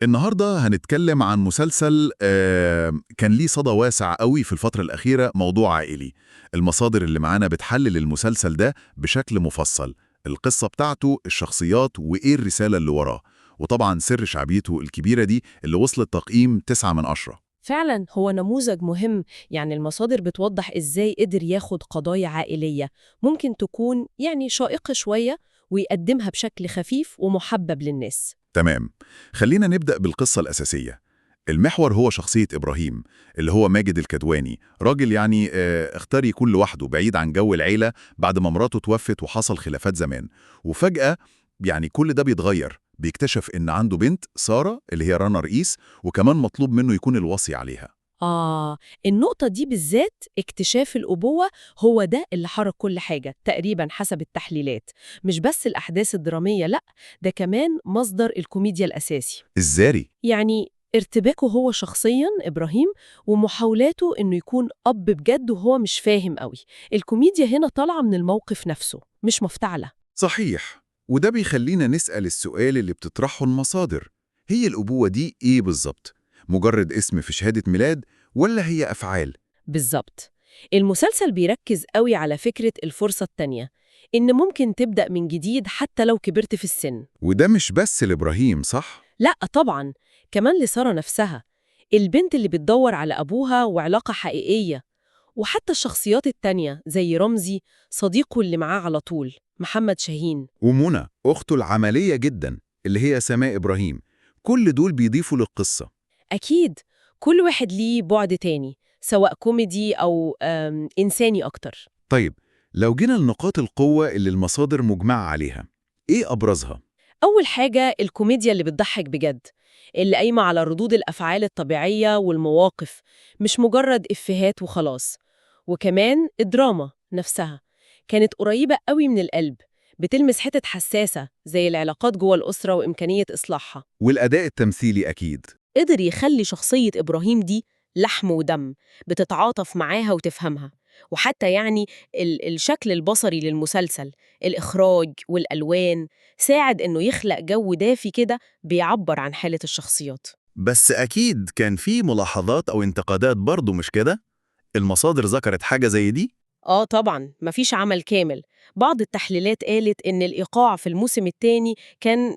النهاردة هنتكلم عن مسلسل كان ليه صدى واسع قوي في الفترة الأخيرة، موضوع عائلي. المصادر اللي معانا بتحلل المسلسل ده بشكل مفصل، القصة بتاعته، الشخصيات، وإيه الرسالة اللي وراه، وطبعا سر شعبيته الكبيرة دي اللي وصلت تقييم 9 من 10. فعلا هو نموذج مهم. يعني المصادر بتوضح إزاي قدر ياخد قضايا عائلية ممكن تكون شائقة شوية، ويقدمها بشكل خفيف ومحبب للناس. تمام، خلينا نبدأ بالقصة الأساسية. المحور هو شخصية إبراهيم، اللي هو ماجد الكدواني، راجل اختار يكون لوحده بعيد عن جو العيلة بعد ما مراته توفت وحصل خلافات زمان. وفجأة كل ده بيتغير، بيكتشف إن عنده بنت سارة اللي هي رنا رئيس، وكمان مطلوب منه يكون الوصي عليها. النقطة دي بالذات، اكتشاف الأبوة، هو ده اللي حرك كل حاجة تقريبا حسب التحليلات. مش بس الأحداث الدرامية، لأ، ده كمان مصدر الكوميديا الأساسي. إزاري؟ ارتباكه هو شخصياً إبراهيم، ومحاولاته إنه يكون أب بجد وهو مش فاهم قوي. الكوميديا هنا طالعة من الموقف نفسه، مش مفتعلة. صحيح، وده بيخلينا نسأل السؤال اللي بتطرحه المصادر: هي الأبوة دي إيه بالظبط؟ مجرد اسم في شهادة ميلاد، ولا هي أفعال؟ بالظبط. المسلسل بيركز قوي على فكرة الفرصة التانية، إن ممكن تبدأ من جديد حتى لو كبرت في السن. وده مش بس لإبراهيم، صح؟ لأ طبعاً، كمان لسارة نفسها، البنت اللي بتدور على أبوها وعلاقة حقيقية. وحتى الشخصيات التانية زي رمزي، صديقه اللي معاه على طول محمد شاهين. ومنى أخته العملية جدا اللي هي سماء إبراهيم، كل دول بيضيفوا للقصة. أكيد، كل واحد ليه بعد تاني، سواء كوميدي أو إنساني أكتر. طيب، لو جينا لنقاط القوة اللي المصادر مجمعة عليها، إيه أبرزها؟ أول حاجة الكوميديا اللي بتضحك بجد، اللي قايمة على ردود الأفعال الطبيعية والمواقف، مش مجرد إفيهات وخلاص. وكمان الدراما نفسها كانت قريبة قوي من القلب، بتلمس حتت حساسة زي العلاقات جوه الأسرة وإمكانية إصلاحها. والأداء التمثيلي أكيد. قدر يخلي شخصية إبراهيم دي لحم ودم، بتتعاطف معاها وتفهمها. وحتى الشكل البصري للمسلسل، الإخراج والألوان، ساعد إنه يخلق جو دافي كده بيعبر عن حالة الشخصيات. بس أكيد كان في ملاحظات أو انتقادات برضو، مش كده؟ المصادر ذكرت حاجة زي دي؟ طبعا مفيش عمل كامل. بعض التحليلات قالت إن الإيقاع في الموسم الثاني كان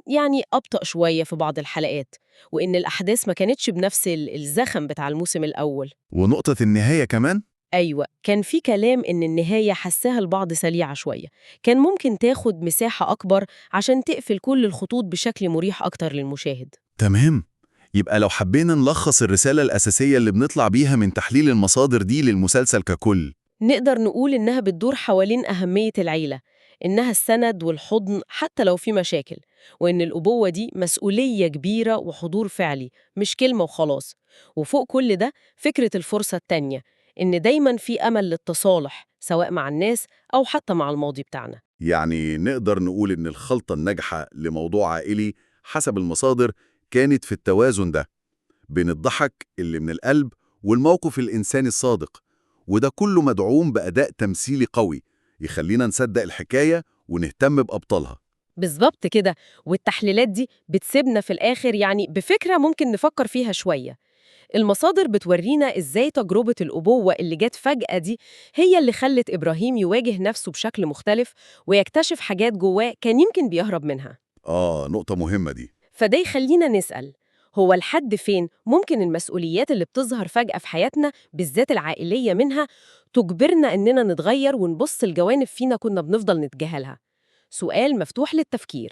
أبطأ شوية في بعض الحلقات، وإن الأحداث ما كانتش بنفس الزخم بتاع الموسم الأول. ونقطة النهاية كمان؟ أيوة، كان في كلام إن النهاية حسها البعض سريعة شوية، كان ممكن تاخد مساحة أكبر عشان تقفل كل الخطوط بشكل مريح أكتر للمشاهد. تمام، يبقى لو حبينا نلخص الرسالة الأساسية اللي بنطلع بيها من تحليل المصادر دي للمسلسل ككل: نقدر نقول إنها بتدور حوالين أهمية العيلة، إنها السند والحضن حتى لو في مشاكل، وإن الأبوة دي مسؤولية كبيرة وحضور فعلي، مش كلمة وخلاص. وفوق كل ده فكرة الفرصة التانية، إن دايماً في أمل للتصالح سواء مع الناس أو حتى مع الماضي بتاعنا. يعني نقدر نقول إن الخلطة الناجحة لموضوع عائلي حسب المصادر كانت في التوازن ده، بين الضحك اللي من القلب والموقف الإنساني الصادق، وده كله مدعوم بأداء تمثيلي قوي يخلينا نصدق الحكاية ونهتم بأبطالها. بالظبط كده. والتحليلات دي بتسيبنا في الآخر بفكرة ممكن نفكر فيها شوية. المصادر بتورينا إزاي تجربة الأبوة اللي جت فجأة دي هي اللي خلت إبراهيم يواجه نفسه بشكل مختلف، ويكتشف حاجات جواه كان يمكن بيهرب منها. نقطة مهمة دي. فده يخلينا نسأل، هو لحد فين ممكن المسؤوليات اللي بتظهر فجأة في حياتنا، بالذات العائلية منها، تجبرنا إننا نتغير ونبص الجوانب فينا كنا بنفضل نتجاهلها؟ سؤال مفتوح للتفكير.